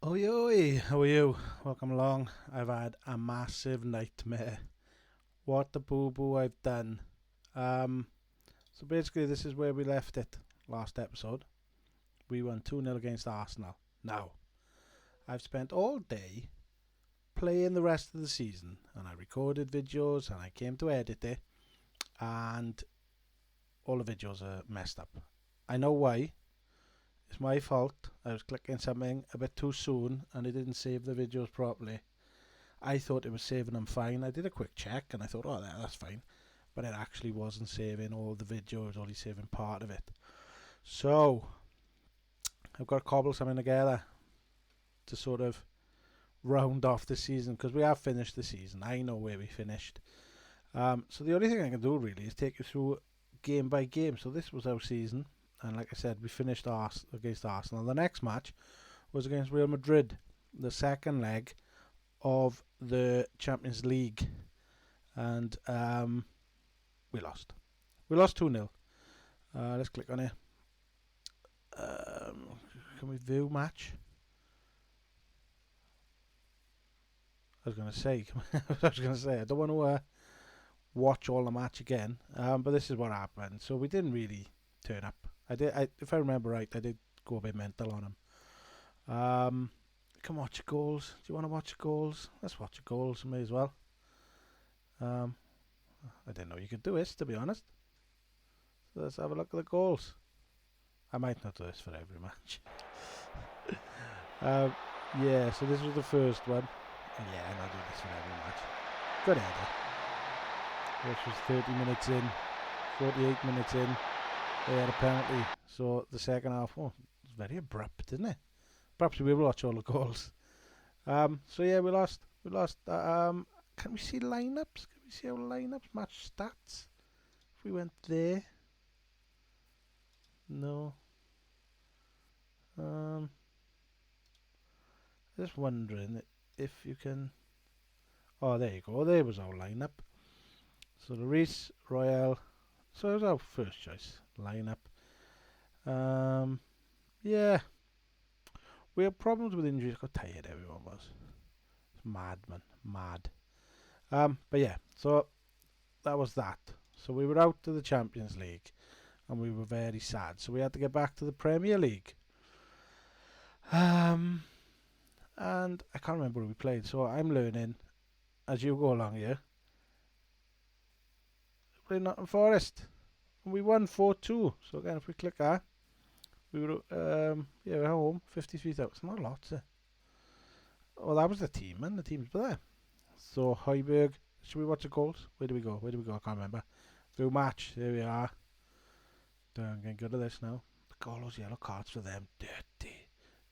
Oi, oi, how are you? Welcome along. I've had a massive nightmare. What the boo boo I've done. So basically, this is where we left it last episode. We won 2-0 against Arsenal. Now, I've spent all day playing the rest of the season, and I recorded videos and I came to edit it, and all the videos are messed up. I know why. It's my fault. I was clicking something a bit too soon and it didn't save the videos properly. I thought it was saving them fine. I did a quick check and I thought, oh, that's fine. But it actually wasn't saving all the video, it was only saving part of it. So, I've got to cobble something together to sort of round off the season, because we have finished the season. I know where we finished. So the only thing I can do really is take you through game by game. So this was our season. And like I said, we finished against Arsenal. The next match was against Real Madrid, the second leg of the Champions League. And we lost. We lost 2-0. Let's click on it. Can we view match? I was going to say, I don't want to watch all the match again. But this is what happened. So we didn't really turn up. If I remember right, I did go a bit mental on him. Come watch the goals. Do you want to watch the goals? Let's watch the goals. May as well. I didn't know you could do this, to be honest. So let's have a look at the goals. I might not do this for every match. Yeah, so this was the first one. And yeah, I'll do this for every match. Good header. This was 30 minutes in. 48 minutes in. They had a penalty. So the second half, it was very abrupt, didn't it? Perhaps we will watch all the goals. So yeah, we lost. Can we see lineups? Can we see our lineups? Match stats? If we went there. No. Just wondering if you can. Oh, there you go. There was our lineup. So the Reece, Royale. So it was our first choice lineup. Yeah. We had problems with injuries. Got tired, everyone was. It's mad, man. Mad. But yeah, so that was that. So we were out of the Champions League and we were very sad. So we had to get back to the Premier League. And I can't remember who we played. So I'm learning as you go along here. We played Nottingham Forest. And we won 4-2. So again, if we click that, we were we're home, 53,000. Not a lot, sir. Well, that was the team, and the teams were there. So Højbjerg, should we watch the goals? Where do we go? I can't remember. View match. There we are. I'm getting good at this now. Look at all those yellow cards for them.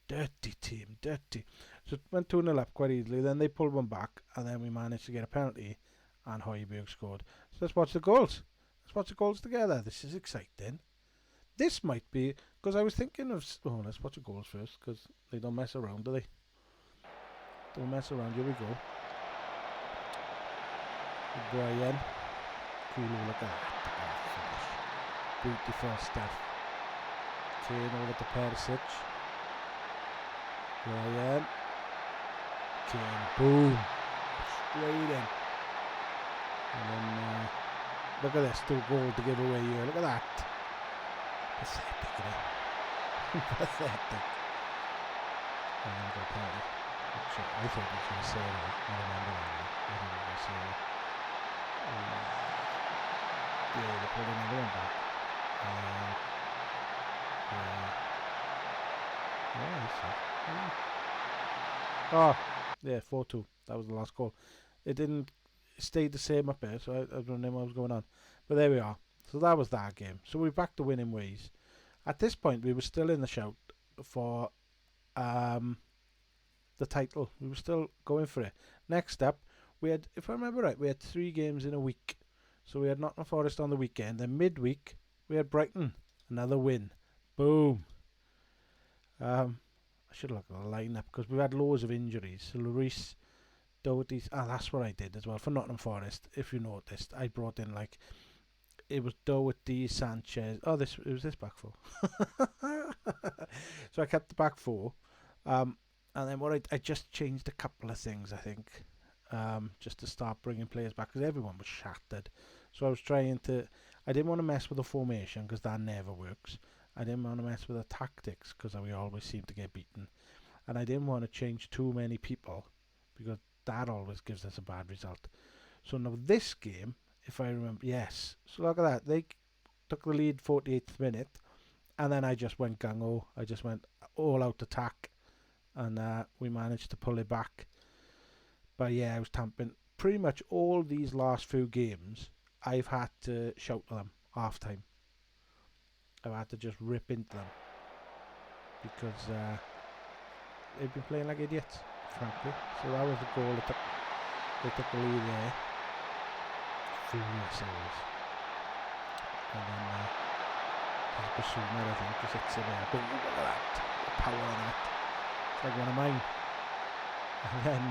Dirty team, dirty. So it went 2-0 up quite easily. Then they pulled one back, and then we managed to get a penalty, and Højbjerg scored. So let's watch the goals. Let's watch the goals together. This is exciting. This might be, because I was thinking of, let's watch the goals first, because they don't mess around, do they? Don't mess around. Here we go. Brian. Cool, look at that. Beautiful stuff. Kane over to Perisic. Brian. Kane. Boom. Straight in. And then, look at this. 2 goals to give away here. Look at that. Pathetic, isn't it? Pathetic. And then got penalty. I thought he was going to say that. I remember that. I think he was going to say that. Yeah, they pulled another one back. Yeah, 4-2. That was the last goal. It didn't stay the same up there, so I don't know what was going on. But there we are. So that was that game. So we're back to winning ways. At this point, we were still in the shout for the title. We were still going for it. Next up, we had, if I remember right, we had 3 games in a week. So we had Nottingham Forest on the weekend. Then midweek, we had Brighton. Another win. Boom. I should look at the lineup because we've had loads of injuries. So Lloris, Doherty's. That's what I did as well for Nottingham Forest. If you noticed, I brought in it was Doherty, Sanchez. Oh, it was this back four. So I kept the back four. And then I just changed a couple of things, I think, just to start bringing players back because everyone was shattered. So I didn't want to mess with the formation because that never works. I didn't want to mess with the tactics because we always seem to get beaten. And I didn't want to change too many people because that always gives us a bad result. So now this game, if I remember, yes. So look at that. They took the lead 48th minute, and then I just went gung-ho. I just went all out attack, and we managed to pull it back. But yeah, I was tamping. Pretty much all these last few games, I've had to shout to them half time. I've had to just rip into them because they've been playing like idiots, frankly. So that was the goal. They took the lead there. Furious always. And then Basuma, I think, just hits it there. Boom, look at that. The power on that. It's like one of mine. And then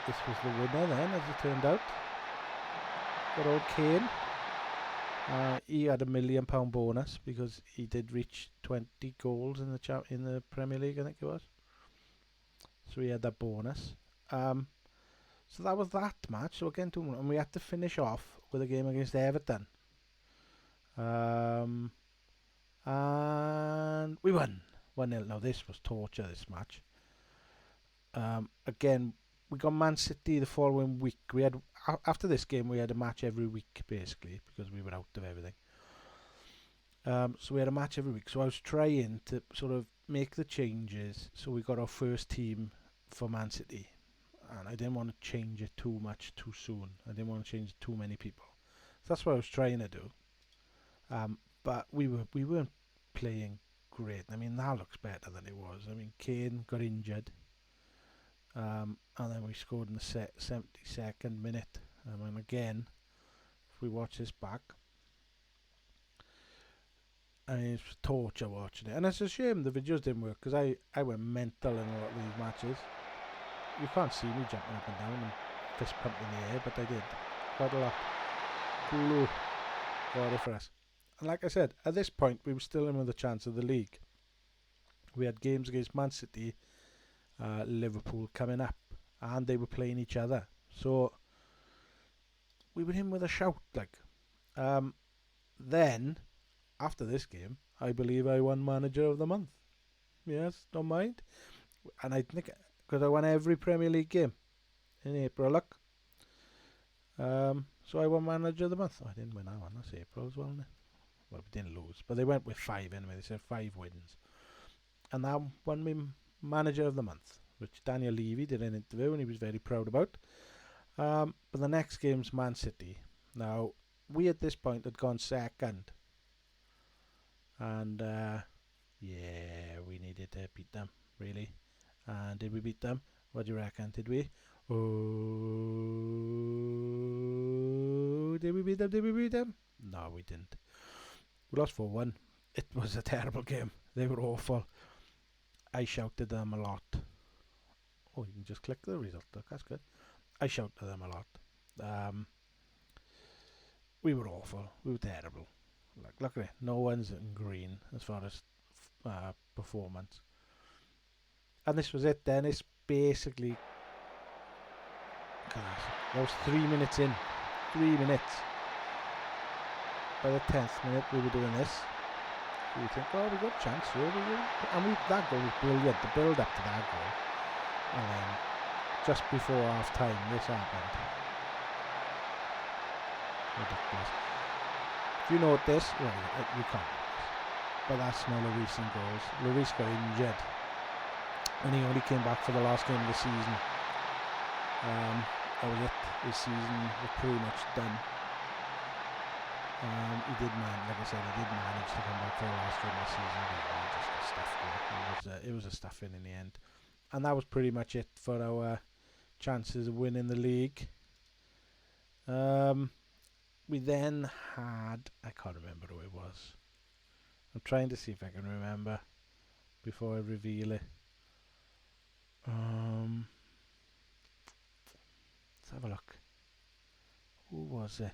this was the winner then, as it turned out. Good old Kane. He had £1 million bonus because he did reach 20 goals in the Premier League, I think it was. So he had that bonus. So that was that match. So again, and we had to finish off with a game against Everton. And we won 1-0. Now this was torture, this match. Again, we got Man City the following week. After this game we had a match every week basically because we were out of everything. So we had a match every week. So I was trying to sort of make the changes so we got our first team for Man City. And I didn't want to change it too much too soon. I didn't want to change too many people. So that's what I was trying to do. But we weren't playing great. I mean, that looks better than it was. I mean, Kane got injured. And then we scored in the 72nd minute. And again, if we watch this back, I mean, it's torture watching it. And it's a shame the videos didn't work because I went mental in a lot of these matches. You can't see me jumping up and down and fist pumping in the air, but I did. Quite a lot. Cool. Water for us. And like I said, at this point, we were still in with a chance of the league. We had games against Man City, Liverpool coming up, and they were playing each other. So we were in with a shout. Then, after this game, I believe I won Manager of the Month. Yes, don't mind. And I think because I won every Premier League game in April, look. So I won Manager of the Month. Oh, I didn't win that one. That's April as well, isn't it? Well, we didn't lose, but they went with 5 anyway. They said 5 wins. And that won me Manager of the Month, which Daniel Levy did an interview and he was very proud about. But the next game's Man City. Now, we at this point had gone second. And, yeah, we needed to beat them, really. And did we beat them? What do you reckon? Did we? Oh, did we beat them? Did we beat them? No, we didn't. We lost 4-1. It was a terrible game. They were awful. I shouted them a lot. Oh, you can just click the result. Look, that's good. I shouted them a lot. We were awful. We were terrible. Look at it. No one's in green as far as performance. And this was it then. It's basically... Gosh, that was 3 minutes in. 3 minutes. By the 10th minute we were doing this. So you think, oh, we got a chance here. That goal was brilliant. The build up to that goal. And then just before half time this happened. Ridiculous. If you notice, well, you can't. But that's no Lloris's goals. Lloris got injured. And he only came back for the last game of the season. That was it. His season was pretty much done. He did like I said, he did manage to come back for the last game of the season, but just a stuff goal. It was a stuff in the end. And that was pretty much it for our chances of winning the league. We then had, I can't remember who it was. I'm trying to see if I can remember before I reveal it. Let's have a look. Who was it?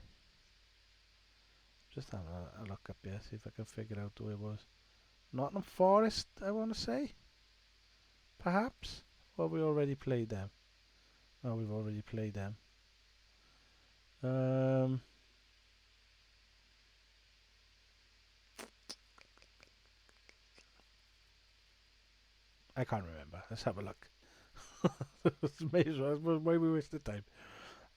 Just having a look up here, see if I can figure out who it was. Nottingham Forest, I want to say. perhaps? Or we already played them? Oh, we've already played them. I can't remember. Let's have a look. May as well. Why we waste the time?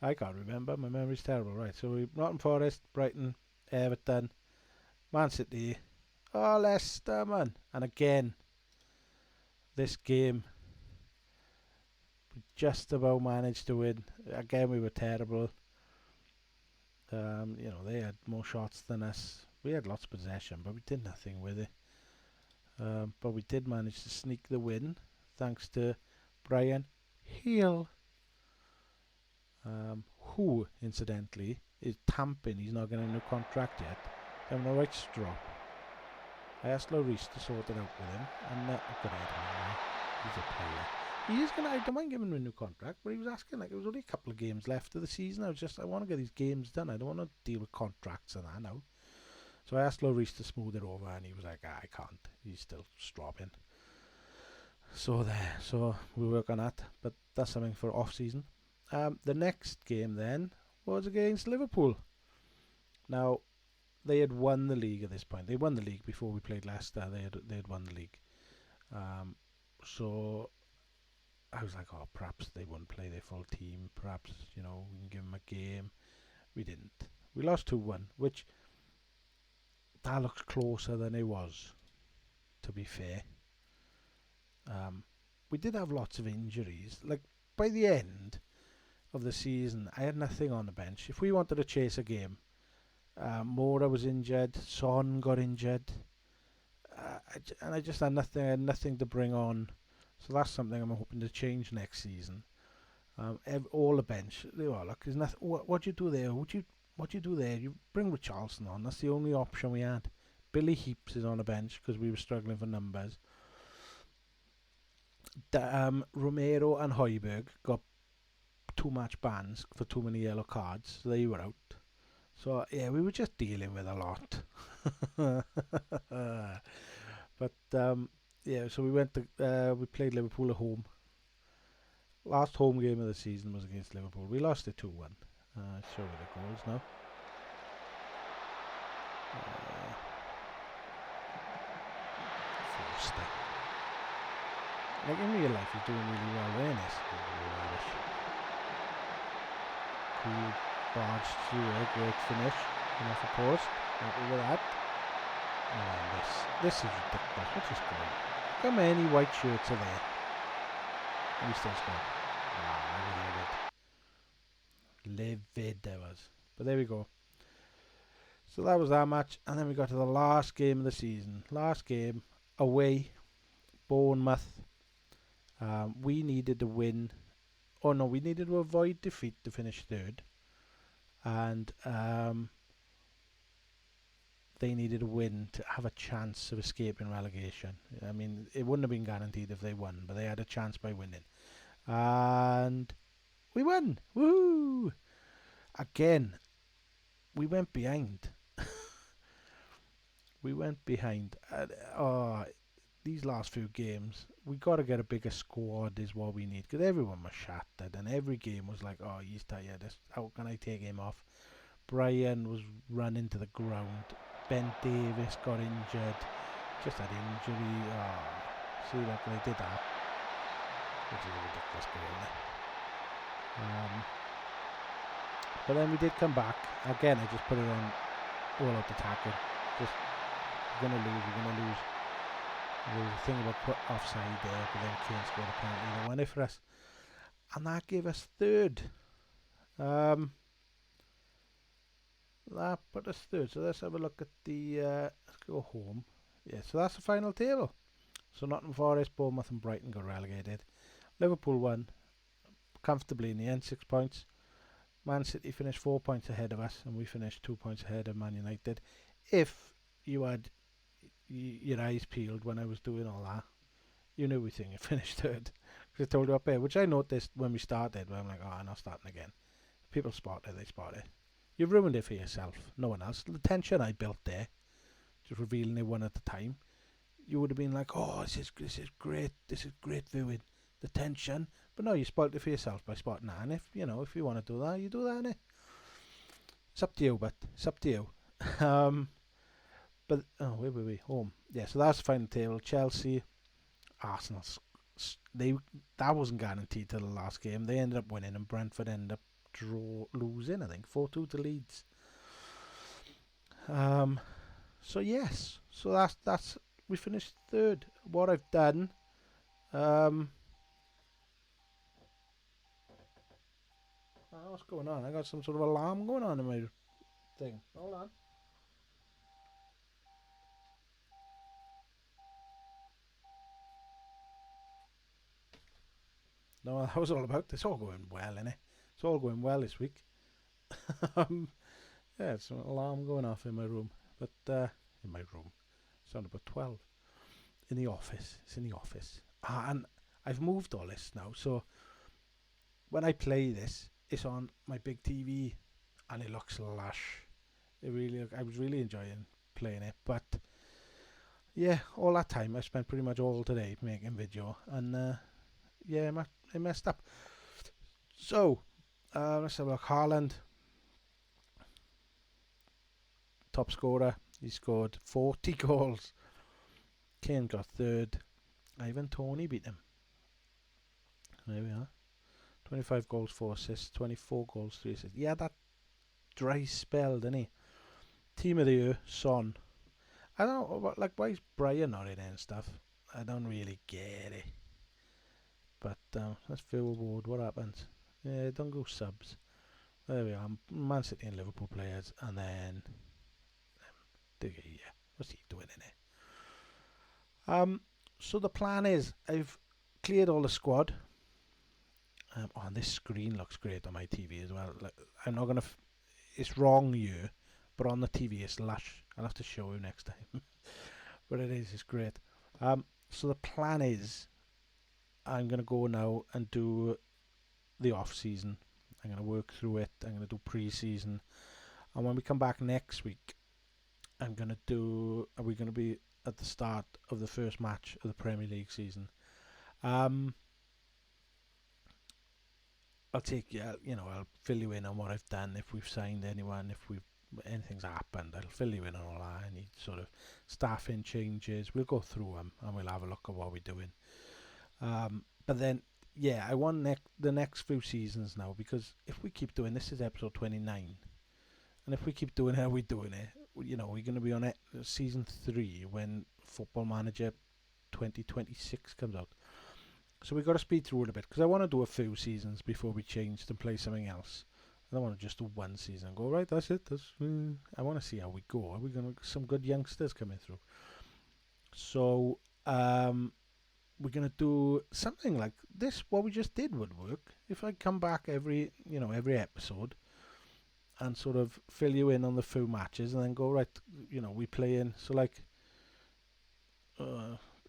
I can't remember. My memory's terrible. Right. So we Nottingham Forest, Brighton, Everton, Man City. Oh, Leicester, man. And again, this game we just about managed to win. Again, we were terrible. They had more shots than us. We had lots of possession, but we did nothing with it. But we did manage to sneak the win, thanks to Brian Hill, who, incidentally, is tamping. He's not getting a new contract yet. Having a right straw. I asked Lloris to sort it out with him, and good idea. He's a player. He is gonna. I don't mind giving him a new contract, but he was asking it was only a couple of games left of the season. I want to get these games done. I don't want to deal with contracts and that now. So I asked Lloris to smooth it over, and he was like, I can't. He's still stropping. So we'll work on that, but that's something for off season. The next game then was against Liverpool. Now, they had won the league at this point. They won the league before we played Leicester. They had won the league. So I was like, perhaps they wouldn't play their full team. Perhaps, we can give them a game. We didn't. We lost 2-1, which that looks closer than it was, to be fair. We did have lots of injuries. Like, by the end of the season, I had nothing on the bench. If we wanted to chase a game, Mora was injured, Son got injured, and I just had nothing. I had nothing to bring on. So that's something I'm hoping to change next season. All the bench, look, there's nothing. What do you do there? What do you do there? You bring Richarlison on. That's the only option we had. Billy Heaps is on the bench because we were struggling for numbers. Romero and Højbjerg got too much bans for too many yellow cards, so they were out. So yeah, we were just dealing with a lot. But so we played Liverpool at home. Last home game of the season was against Liverpool. We lost it 2-1. Show you the goals now. Forster. Like in real life, he's doing really well there. Cool barge through it, great finish. Off a post. Happy with that. And this is ridiculous. What's he scoring? Look how many white shirts are there. And he still scored. Livid there was. But there we go. So that was our match. And then we got to the last game of the season. Last game, away, Bournemouth. We needed to win. Oh no, we needed to avoid defeat to finish third. And they needed to win to have a chance of escaping relegation. I mean, it wouldn't have been guaranteed if they won, but they had a chance by winning. And we won! Woohoo! Again, we went behind. These last few games, we got to get a bigger squad is what we need, because everyone was shattered and every game was like, he's tired, how can I take him off? Brian was running to the ground. Ben Davis got injured, just had injury. See, look, they did that, which is a ridiculous goal. But then we did come back again. I just put it on all out attacking. Just you're gonna lose. There was a thing about put offside there, but then Kane scored a penalty and won it for us, and that gave us third. That put us third. So let's have a look at the. Let's go home. Yeah, so that's the final table. So Nottingham Forest, Bournemouth, and Brighton got relegated. Liverpool won comfortably in the end, 6 points. Man City finished 4 points ahead of us, and we finished 2 points ahead of Man United. If you had your eyes peeled when I was doing all that, you knew we finished third. Because I told you up there, which I noticed when we started, where I'm like, I'm not starting again. People spot it, they spot it. You've ruined it for yourself, no one else. The tension I built there, just revealing it one at a time, you would have been like, oh, this is great viewing, the tension. But no, you spoilt it for yourself by spotting that. And if you want to do that, you do that, innit? It's up to you, but it's up to you. But where were we? Home. Yeah, so that's the final table. Chelsea, Arsenal. That wasn't guaranteed till the last game. They ended up winning, and Brentford ended up losing. I think 4-2 to Leeds. So yes, so that's we finished third. What I've done, what's going on? I got some sort of alarm going on in my thing. Hold on. No, that was all about. It's all going well, innit? It's all going well this week. Yeah, it's an alarm going off in my room, but in my room, it's on about 12. In the office, it's in the office. And I've moved all this now, so when I play this, it's on my big TV, and it looks lush. I was really enjoying playing it, but yeah, all that time I spent pretty much all today making video, and yeah, I messed up. So let's have a look. Haaland, top scorer. He scored 40 goals. Kane got third. Ivan Toney beat him. There we are. 25 goals, 4 assists. 24 goals, 3 assists. Yeah, that dry spell, didn't he? Team of the year, Son. I don't know, like, why is Brian not in and stuff? I don't really get it. But let's fill award. What happens? Yeah, don't go subs. There we are. Man City and Liverpool players, and then yeah, what's he doing in it? So the plan is I've cleared all the squad. And this screen looks great on my TV as well. Like, I'm not gonna. It's wrong here, but on the TV it's lush. I'll have to show you next time. But it's great. So the plan is I'm gonna go now and do the off season. I'm gonna work through it. I'm gonna do pre-season, and when we come back next week, we're gonna be at the start of the first match of the Premier League season. I'll take you. I'll fill you in on what I've done. If we've signed anyone, if anything's happened, I'll fill you in on all that. Any sort of staffing changes, we'll go through them and we'll have a look at what we're doing. But then, yeah, I want the next few seasons now, because if we keep doing this, is episode 29, and if we keep doing how we're doing it, we're going to be on season 3 when Football Manager 2026 comes out. So we've got to speed through it a bit, because I want to do a few seasons before we change to play something else. I don't want to just do one season and go, right, that's it. I want to see how we go. Are we going to some good youngsters coming through? So we're going to do something like this. What we just did would work. If I come back every episode and sort of fill you in on the few matches, and then go, right, we play in. So like,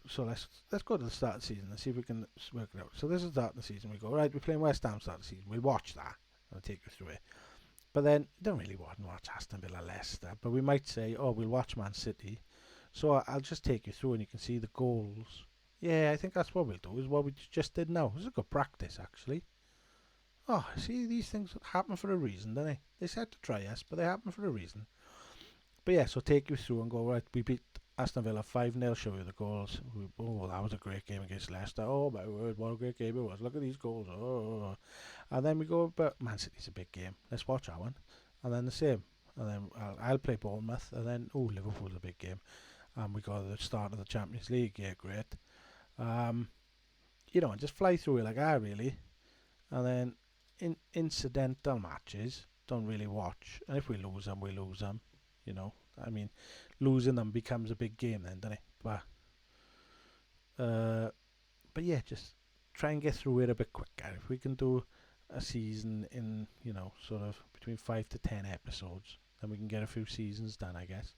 so let's go to the start of the season and see if we can work it out. So this is the start of the season. We go, right, we're playing West Ham start of the season. We'll watch that. I'll take you through it. But then, don't really want to watch Aston Villa, Leicester. But we might say, oh, we'll watch Man City. So I'll just take you through and you can see the goals. Yeah, I think that's what we'll do, is what we just did now. This is a good practice, actually. Oh, see, these things happen for a reason, don't they? They said to try us, but they happen for a reason. But yeah, so take you through and go, right, we beat Aston Villa 5-0, show you the goals. That was a great game against Leicester. Oh my word, what a great game it was. Look at these goals. Oh. And then we go, but Man City's a big game. Let's watch that one. And then the same. And then I'll play Bournemouth. And then, Liverpool's a big game. And we got the start of the Champions League. Yeah, great. And just fly through it like that, really. And then incidental matches, don't really watch. And if we lose them, we lose them. I mean, losing them becomes a big game then, doesn't it? But yeah, just try and get through it a bit quicker. If we can do a season in, sort of between 5 to 10 episodes, then we can get a few seasons done, I guess.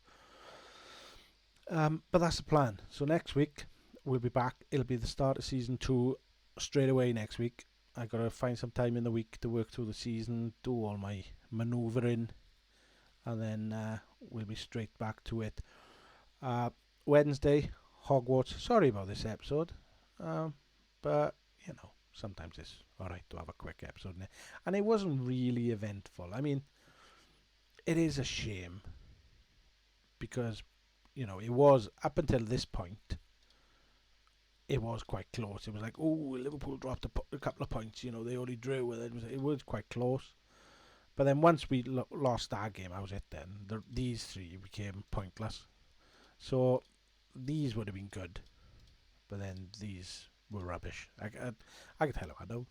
But that's the plan. So next week we'll be back. It'll be the start of season 2 straight away next week. I gotta find some time in the week to work through the season, do all my manoeuvring, and then we'll be straight back to it. Wednesday, Hogwarts. Sorry about this episode, but you know sometimes it's all right to have a quick episode, and it wasn't really eventful. I mean, it is a shame because you know it was up until this point. It was quite close. It was like, oh, Liverpool dropped a couple of points. You know, they only drew, and it was quite close. But then once we lost our game, that was it. Then these three became pointless. So these would have been good, but then these were rubbish. I can tell you what though.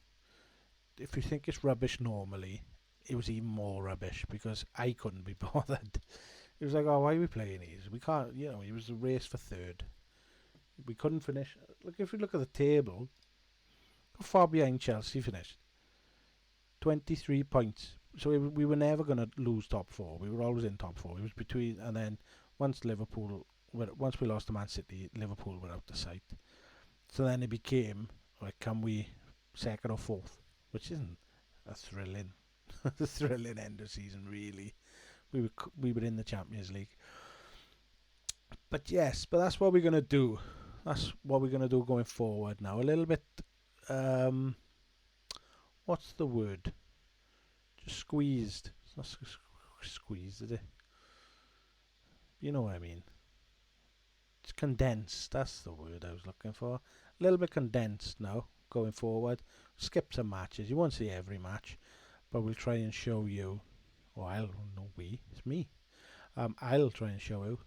If you think it's rubbish normally, it was even more rubbish because I couldn't be bothered. It was like, oh, why are we playing these? We can't, you know, it was a race for third. We couldn't finish. Look, if you look at the table, how far behind Chelsea finished? 23 points. So we were never going to lose top four. We were always in top four. It was between, and then once we lost to Man City, Liverpool were out of sight. So then it became, like, can we second or fourth? Which isn't a thrilling end of season, really. We were in the Champions League. But yes, that's what we're going to do. That's what we're going to do going forward now. A little bit, what's the word? Just squeezed. It's not squeezed, is it? You know what I mean. It's condensed. That's the word I was looking for. A little bit condensed now, going forward. Skip some matches. You won't see every match, but we'll try and show you. It's me. I'll try and show you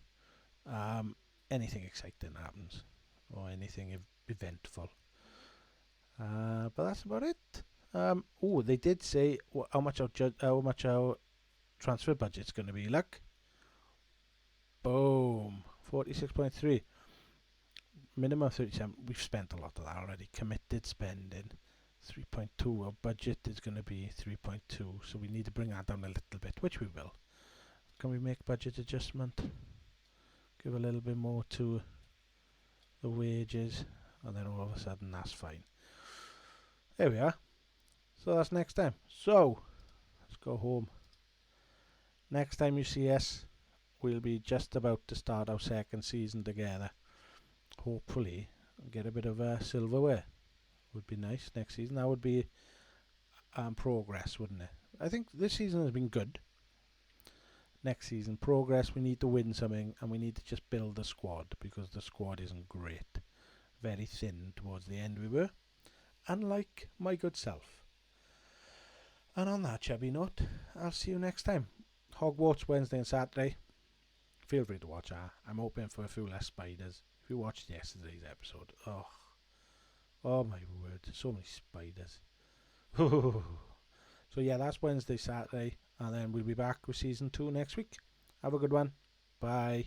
anything exciting happens or anything eventful. But that's about it. They did say how much our transfer budget's going to be. Look, boom, 46.3. Minimum 37. We've spent a lot of that already. Committed spending 3.2. Our budget is going to be 3.2. So we need to bring that down a little bit, which we will. Can we make budget adjustment? Give a little bit more to the wages, and then all of a sudden that's fine. There we are. So that's next time. So let's go home. Next time you see us, we'll be just about to start our second season together. Hopefully get a bit of silverware. Would be nice next season. That would be progress, wouldn't it? I think this season has been good. Next season, progress. We need to win something, and we need to just build a squad because the squad isn't great. Very thin towards the end we were. Unlike my good self. And on that chubby note, I'll see you next time. Hogwarts Wednesday and Saturday. Feel free to watch that. I'm hoping for a few less spiders. If you watched yesterday's episode, oh my word, so many spiders. So yeah, that's Wednesday, Saturday, and then we'll be back with season 2 next week. Have a good one. Bye.